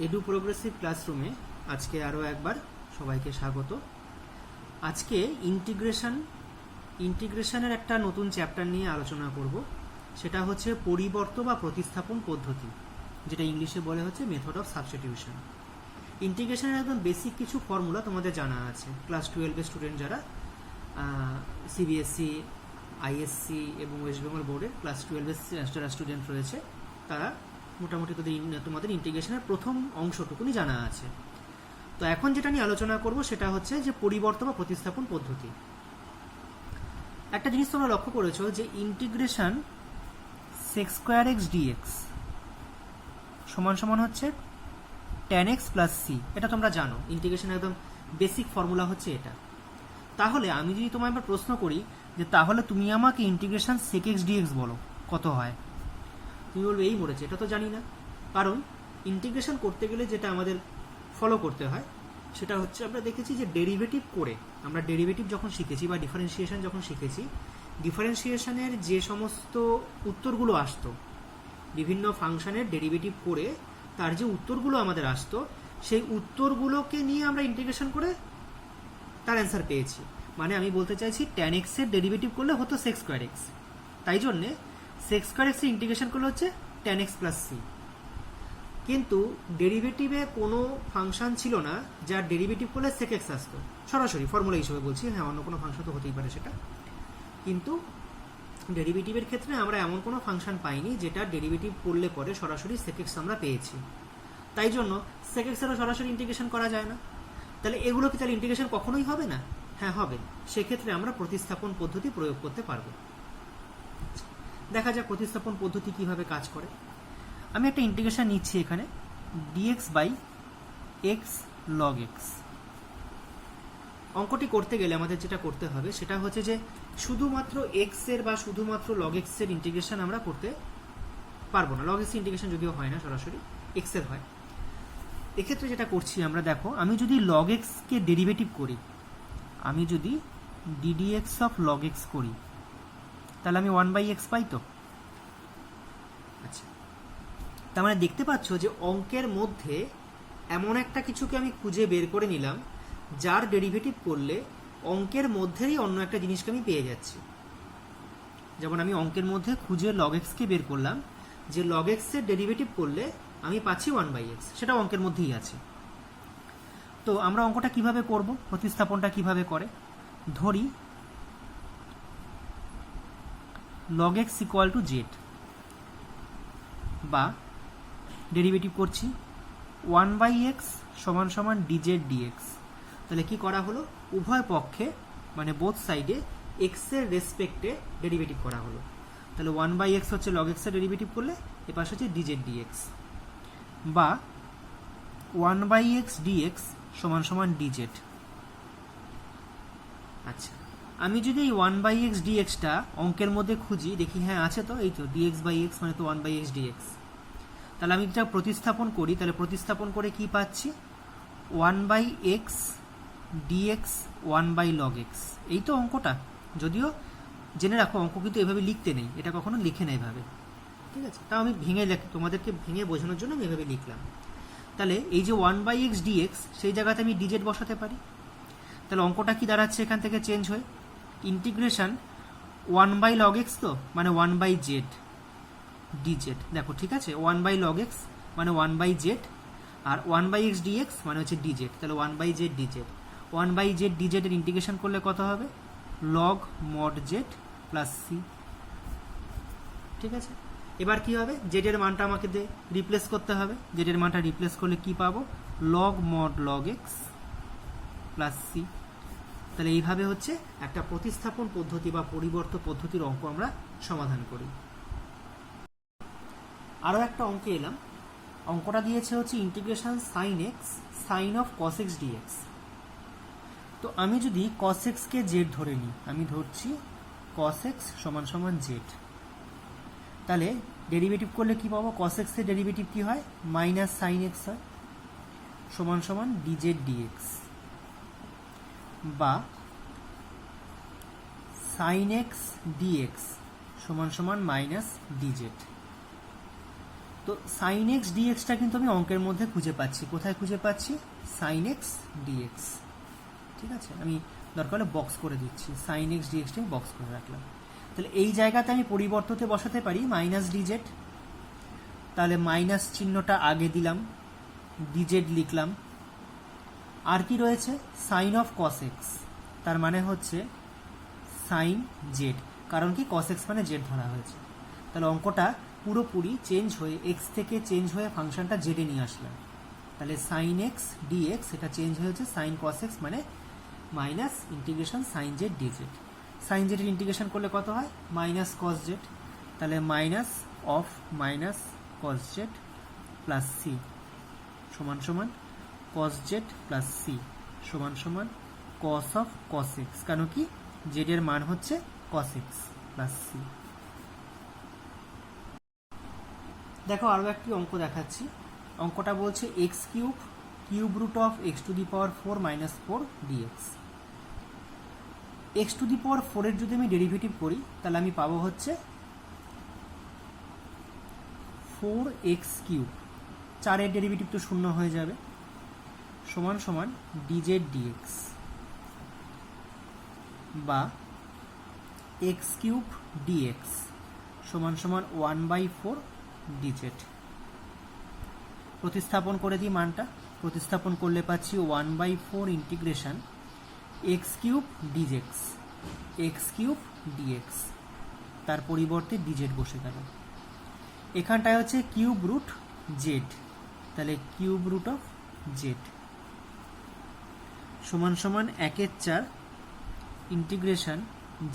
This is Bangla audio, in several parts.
এডু প্রোগ্রেসিভ ক্লাসরুমে আজকে আরও একবার সবাইকে স্বাগত। আজকে ইন্টিগ্রেশনের একটা নতুন চ্যাপ্টার নিয়ে আলোচনা করব। সেটা হচ্ছে পরিবর্ত বা প্রতিস্থাপন পদ্ধতি, যেটা ইংলিশে বলে হচ্ছে মেথড অফ সাবস্টিটিউশন। ইন্টিগ্রেশনের একদম বেসিক কিছু ফর্মুলা তোমাদের জানা আছে। ক্লাস 12-এর স্টুডেন্ট যারা সিবিএসসি, আইএসসি এবং ওয়েস্ট বেঙ্গল বোর্ডের ক্লাস 12-এর যারা স্টুডেন্ট রয়েছে তারা মোটামুটি তোমাদের ইন্টিগ্রেশনের প্রথম অংশটুকুনি জানা আছে। তো এখন যেটা নিয়ে আলোচনা করব সেটা হচ্ছে যে পরিবর্ত বা প্রতিস্থাপন পদ্ধতি। একটা জিনিস তোমরা লক্ষ্য করেছো যে integration sec square x dx সমান সমান হচ্ছে tan x প্লাস সি। এটা তোমরা জানো, ইন্টিগ্রেশন একদম বেসিক ফর্মুলা হচ্ছে এটা। তাহলে আমি যদি তোমায় এবার প্রশ্ন করি যে তাহলে তুমি আমাকে ইন্টিগ্রেশন sec x dx বলো কত হয়, তুমি বলবে এই মরেছে, এটা তো জানি না। কারণ ইন্টিগ্রেশন করতে গেলে যেটা আমাদের ফলো করতে হয় সেটা হচ্ছে আমরা দেখেছি যে ডেরিভেটিভ করে, আমরা ডেরিভেটিভ যখন শিখেছি বা ডিফারেন্সিয়েশন যখন শিখেছি, ডিফারেন্সিয়েশনের যে সমস্ত উত্তরগুলো আসতো, বিভিন্ন ফাংশনের ডেরিভেটিভ করে তার যে উত্তরগুলো আমাদের আসতো, সেই উত্তরগুলোকে নিয়ে আমরা ইন্টিগ্রেশন করে তার অ্যান্সার পেয়েছি। মানে আমি বলতে চাইছি tan x এর ডেরিভেটিভ করলে হতো sec স্কোয়ার এক্স, তাই জন্যে sec স্কোয়ার এক্স এর ইন্টিগ্রেশন করলে হচ্ছে tan x প্লাস সি। কিন্তু ডেরিভেটিভে কোনো ফাংশন ছিল না যার ডেরিভেটিভ করলে sec x আসতো, সরাসরি ফর্মুলা হিসেবে বলছি। হ্যাঁ, অন্য কোনো ফাংশন তো হতেই পারে সেটা, কিন্তু ডেরিভেটিভের ক্ষেত্রে আমরা এমন কোনো ফাংশন পাইনি যেটা ডেরিভেটিভ করলে পরে সরাসরি sec x আমরা পেয়েছি। তাই জন্য sec x এরও সরাসরি ইন্টিগ্রেশন করা যায় না। তাহলে এগুলো কি তাহলে ইন্টিগ্রেশন কখনোই হবে না? হ্যাঁ, হবে। সেক্ষেত্রে আমরা প্রতিস্থাপন পদ্ধতি প্রয়োগ করতে পারবো। দেখা যাক প্রতিস্থাপন পদ্ধতি কিভাবে কাজ করে। আমি একটা ইন্টিগ্রেশন নিচ্ছি এখানে dx by x log x. অঙ্কটি করতে গেলে আমাদের যেটা করতে হবে সেটা হচ্ছে যে শুধুমাত্র এক্স এর বা শুধুমাত্র লগ এক্স এর ইন্টিগ্রেশন আমরা করতে পারবো না। লগ এক্স ইন্টিগ্রেশন যদিও হয় না, সরাসরি এক্স এর হয়। এক্ষেত্রে যেটা করছি আমরা, দেখো, আমি যদি লগ এক্স কে ডেরিভেটিভ করি, আমি যদি ddx অফ লগ এক্স করি, তাহলে আমি 1/x পাই। তো আচ্ছা, তার মানে দেখতে পাচ্ছ যে অঙ্কের মধ্যে এমন একটা কিছুকে আমি খুঁজে বের করে নিলাম যার ডেরিভেটিভ করলে অঙ্কের মধ্যেই অন্য একটা জিনিসকে আমি পেয়ে যাচ্ছি। যেমন আমি অঙ্কের মধ্যে খুঁজে লগ এক্স কে বের করলাম, যে লগ এক্স এর ডেরিভেটিভ করলে আমি পাচ্ছি 1/x, সেটা অঙ্কের মধ্যেই আছে। তো আমরা অঙ্কটা কিভাবে করব, প্রতিস্থাপনটা কিভাবে করে, ধরি log x equal to Z, বা ডেরিভেটিভ করছি 1/x সমান সমান dz dx। তাহলে কি করা হলো, উভয় পক্ষে মানে বোথ সাইডে x এর রেসপেক্টে ডেরিভেটিভ করা হলো। তাহলে 1/x হচ্ছে log x এর ডেরিভেটিভ করলে এ পাশে হচ্ছে dz dx, বা 1/x dx সমান সমান dz। আচ্ছা, আমি যদি এই 1/x dxটা অঙ্কের মধ্যে খুঁজি, দেখি হ্যাঁ আছে, তো এই তো dx বাই x মানে তো 1/x dx। তাহলে আমি এটা প্রতিস্থাপন করি, তাহলে প্রতিস্থাপন করে কি পাচ্ছি, 1/x dx 1/log x। এই তো অঙ্কটা। যদিও জেনে রাখো অঙ্ক কিন্তু এভাবে লিখতে নেই, এটা কখনো লিখে না এভাবে, ঠিক আছে? তাও আমি তোমাদেরকে ভেঙে বোঝানোর জন্য আমি এভাবে লিখলাম। তাহলে এই যে 1/x dx, সেই জায়গাতে আমি dz বসাতে পারি। তাহলে অঙ্কটা কি দাঁড়াচ্ছে এখান থেকে চেঞ্জ হয়ে, ইন্টিগ্রেশন 1/log x, তো মানে 1/z dz। দেখো ঠিক আছে, 1/log x মানে 1/z, আর 1/x dx মানে হচ্ছে dz। তাহলে 1/z dz, 1/z dz এর ইন্টিগ্রেশন করলে কত হবে, log mod z plus c। ঠিক আছে, এবার কি হবে, z এর মানটা আমাকে রিপ্লেস করতে হবে। z এর মানটা রিপ্লেস করলে কি পাবো, log mod log x plus c। তাহলে এইভাবে হচ্ছে একটা প্রতিস্থাপন পদ্ধতি বা পরিবর্ত পদ্ধতির অঙ্ক আমরা সমাধান করি। আরও একটা অঙ্কে এলাম। অঙ্কটা দিয়েছে হচ্ছে integration sin x sin of cos x dx। তো আমি যদি cos x কে z ধরে নিই, আমি ধরছি cos x সমান সমান z, তাহলে ডেরিভেটিভ করলে কি পাবো, cos x এর ডেরিভেটিভ কি হয়, মাইনাস sin x হয়, সমান সমান dz dx, বা sin x dx সমান সমান মাইনাস dz। তো সাইন এক্স ডিএক্সটা কিন্তু আমি অঙ্কের মধ্যে খুঁজে পাচ্ছি। কোথায় খুঁজে পাচ্ছি? Sine x dx. ঠিক আছে, আমি দরকার হলে বক্স করে দিচ্ছি, সাইন এক্স ডিএক্সটা আমি বক্স করে রাখলাম। তাহলে এই জায়গাতে আমি পরিবর্ততে বসাতে পারি মাইনাস ডিজেড, তাহলে মাইনাস চিহ্নটা আগে দিলাম, ডিজেড লিখলাম। আর কি রয়েছে? সাইন অফ কস এক্স, তার মানে হচ্ছে সাইন জেড, কারণ কি কস এক্স মানে জেড ধরা হয়েছে। তাহলে অঙ্কটা পুরোপুরি চেঞ্জ হয়ে এক্স থেকে চেঞ্জ হয়ে ফাংশনটা জেডে নিয়ে আসলাম। তাহলে সাইন এক্স ডিএক্স এটা চেঞ্জ হয়েছে সাইন কস এক্স, মানে minus integration sine z dz. Sine জেডের ইন্টিগ্রেশন করলে কত হয়? Minus cos z. তাহলে minus of minus cos z plus C সমান সমান কস জেড প্লাস সি সমান সমান কস অফ কস এক্স, কেন কি জেড এর মান হচ্ছে কস এক্স প্লাস সি। দেখো আরও একটি অঙ্ক দেখাচ্ছি। অঙ্কটা বলছে x cube cube root of x to the power 4 minus 4 dx. X to the power 4 এর যদি আমি ডেরিভেটিভ করি তাহলে আমি পাবো হচ্ছে 4x কিউব, 4 এর ডেরিভেটিভ তো শূন্য হয়ে যাবে, সমান সমান ডিজেড ডিএক্স বা এক্স কিউব ডিএক্স সমান সমান 1/4 ডিজেড। প্রতিস্থাপন করে দিই মানটা, প্রতিস্থাপন করলে পাচ্ছি 1/4 integration x cube dx, x cube dx, তার পরিবর্তে ডিজেড বসে গেল। এখানটায় হচ্ছে কিউব রুট জেড, তাহলে কিউব রুট অফ জেড সমান সমান 1/4 integration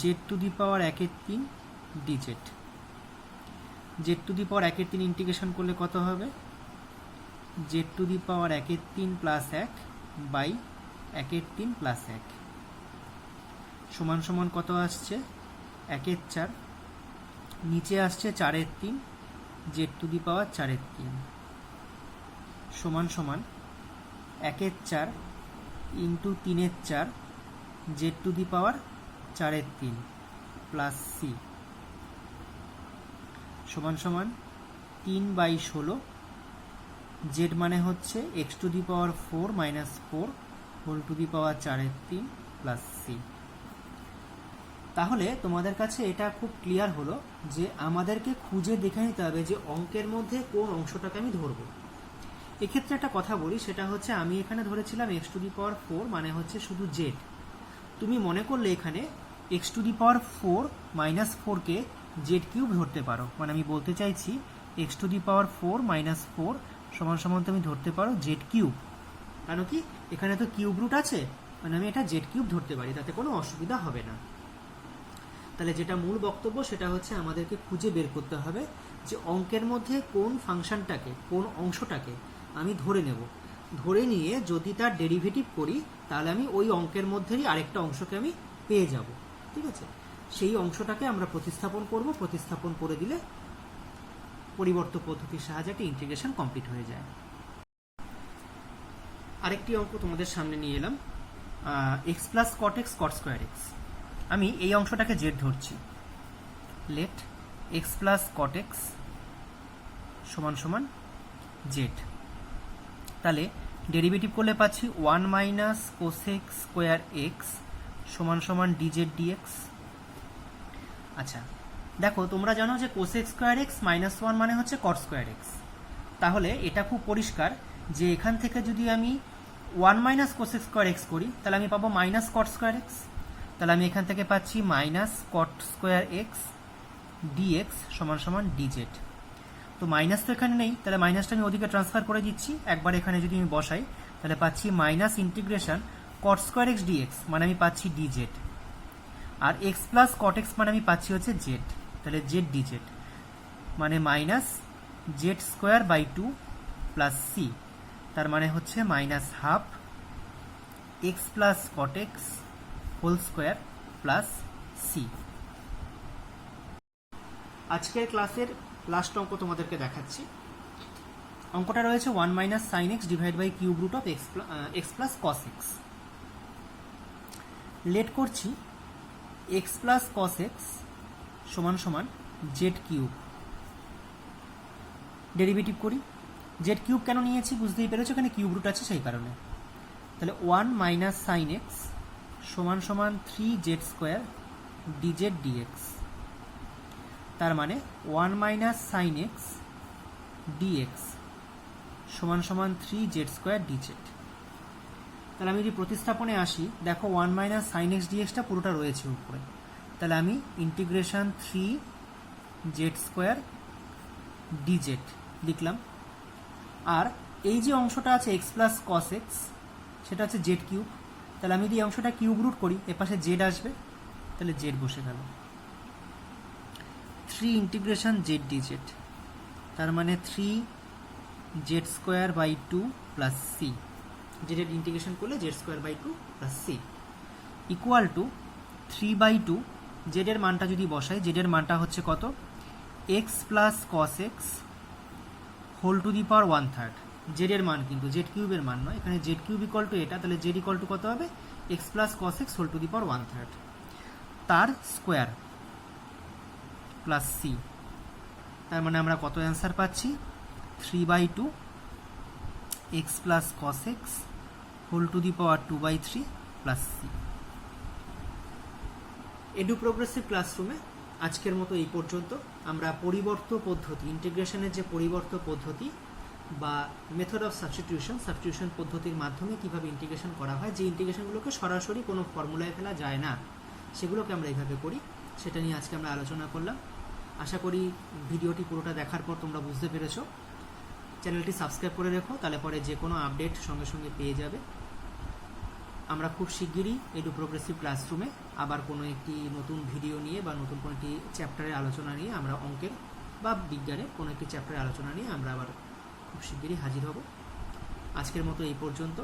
z to the power 1/3 dz. Z to the power 1/3 integration করলে কত হবে? Z to the power 1/3 plus 1 by 1/3 plus 1 সমান সমান কত আসছে? 1/4, নিচে আসছে 4/3 জেড টু দি পাওয়ার 4/3 সমান সমান 1/4 into 3/4 z to the power 4/3 plus C সমান সমান 3/16। জেড মানে হচ্ছে x to the power 4 minus 4 whole to the power 4/3 plus C. তাহলে তোমাদের কাছে এটা খুব ক্লিয়ার হলো যে আমাদেরকে খুঁজে দেখে নিতে হবে যে অঙ্কের মধ্যে কোন অংশটাকে আমি ধরবো। এক্ষেত্রে একটা কথা বলি, সেটা হচ্ছে আমি এখানে ধরেছিলাম এক্স টু দি পাওয়ার 4 মানে হচ্ছে শুধু জেড। তুমি মনে করলে এখানে x to the power 4 minus 4কে জেড কিউব ধরতে পারো, মানে আমি বলতে চাইছি x to the power 4 minus 4 সমান সমান তুমি ধরতে পারো জেড কিউব, কারণ কি এখানে তো কিউব রুট আছে, মানে আমি এটা জেড কিউব ধরতে পারি, তাতে কোনো অসুবিধা হবে না। তাহলে যেটা মূল বক্তব্য সেটা হচ্ছে আমাদেরকে খুঁজে বের করতে হবে যে অঙ্কের মধ্যে কোন ফাংশনটাকে, কোন অংশটাকে আমি ধরে নেব, ধরে নিয়ে যদি তার ডেরিভেটিভ করি তাহলে আমি ওই অঙ্কের মধ্যেই আরেকটা অংশকে আমি পেয়ে যাব। ঠিক আছে, সেই অংশটাকে আমরা প্রতিস্থাপন করব, প্রতিস্থাপন করে দিলে পরিবর্ত পদ্ধতির সাহায্যে একটা ইন্টিগ্রেশন কমপ্লিট হয়ে যায়। আরেকটি অঙ্ক তোমাদের সামনে নিয়ে এলাম, x plus cot x cot square x. আমি এই অংশটাকে জেড ধরছি, let x plus cot x সমান সমান জেড। তাহলে ডেরিভেটিভ করলে পাচ্ছি 1 মাইনাস কোসেক স্কোয়ার এক্স সমান সমান ডিজেড ডিএক্স। আচ্ছা দেখো, তোমরা জানো যে কোসেক স্কোয়ার এক্স মাইনাস 1 মানে হচ্ছে কট স্কোয়ার এক্স। তাহলে এটা খুব পরিষ্কার যে এখান থেকে যদি আমি 1 মাইনাস কোসেক স্কোয়ার এক্স করি তাহলে আমি পাবো মাইনাস কট স্কোয়ার এক্স। তাহলে আমি এখান থেকে পাচ্ছি minus cot square x dx সমান সমান ডিজেড। তো মাইনাস তো এখানে নেই, তাহলে মাইনাসটা আমি ওদিকে ট্রান্সফার করে দিচ্ছি। একবার এখানে যদি আমি বসাই তাহলে পাচ্ছি মাইনাস ইন্টিগ্রেশন কট স্কোয়ার এক্স ডিএক্স, মানে আমি পাচ্ছি ডিজেড, আর এক্স প্লাস কট এক্স মানে আমি পাচ্ছি হচ্ছে জেড, তাহলে জেড ডিজেড মানে minus Z square by 2 plus C, তার মানে হচ্ছে minus half x plus cot x whole square plus C. আজকের ক্লাসের লাস্ট অঙ্ক তোমাদেরকে দেখাচ্ছি। অঙ্কটা রয়েছে 1 minus sine x divide by cube root of x plus cos x. Late করছি এক্স প্লাস কস এক্স সমান সমান জেড কিউব ডেরিভেটিভ করি। জেড কিউব কেন নিয়েছি বুঝতেই পেরেছো, এখানে কিউব রুট আছে সেই কারণে। তাহলে 1 মাইনাস সাইন এক্স সমান সমান 3z² dz dx, তার মানে 1 মাইনাস সাইন এক্স dx সমান সমান 3z² dz। তাহলে আমি যদি প্রতিস্থাপনে আসি, দেখো 1 মাইনাস সাইন এক্স ডিএক্সটা পুরোটা রয়েছে উপরে, তাহলে আমি ইন্টিগ্রেশন 3z² dz লিখলাম। আর এই যে অংশটা আছে এক্স প্লাস কস এক্স, সেটা হচ্ছে জেড কিউব। তাহলে আমি যদি এই অংশটা কিউব রুট করি, এপাশে জেড আসবে, তাহলে জেড বসে গেল। 3 ইন্টিগ্রেশন জেড ডিজেড, তার মানে 3z² প্লাস সি, জেডের ইন্টিগ্রেশন করলে z²/2 plus c equal to 3/2। জেডের মানটা যদি বসাই, জেডের মানটা হচ্ছে কত, x plus cos x whole to the power 1/3। জেডের মান কিন্তু জেড কিউবের মান নয়, এখানে জেড কিউব ইকুয়াল টু এটা, তাহলে জেড ইকুয়াল টু কত হবে, x plus cos x whole to the power 1/3 তার স্কোয়ার প্লাস সি। তার মানে আমরা কত অ্যান্সার পাচ্ছি, 3/2 x plus cos x whole to the power 2/3 plus C. Edu progressive ক্লাসরুমে আজকের মতো এই পর্যন্ত। আমরা পরিবর্ত পদ্ধতি, ইন্টিগ্রেশনের যে পরিবর্ত পদ্ধতি বা মেথড অফ সাবস্টিটিউশন পদ্ধতির মাধ্যমে কিভাবে ইন্টিগ্রেশন করা হয়, যে ইন্টিগ্রেশনগুলোকে সরাসরি কোনো ফর্মুলায় ফেলা যায় না, সেগুলোকে আমরা এইভাবে করি, সেটা নিয়ে আজকে আমরা আলোচনা করলাম। আশা করি ভিডিওটি পুরোটা দেখার পর তোমরা বুঝতে পেরেছো। চ্যানেলটি সাবস্ক্রাইব করে রেখো, তাহলে পরে যে কোনো আপডেট সঙ্গে সঙ্গে পেয়ে যাবে। আমরা খুব শিগগিরই এডু প্রোগ্রেসিভ ক্লাসরুমে আবার কোনো একটি নতুন ভিডিও নিয়ে বা নতুন কোনো একটি চ্যাপ্টারের আলোচনা নিয়ে, আমরা অঙ্কের বা বিজ্ঞানের কোনো একটি চ্যাপ্টারের আলোচনা নিয়ে আমরা আবার খুব শিগগিরই হাজির হব। আজকের মতো এই পর্যন্ত।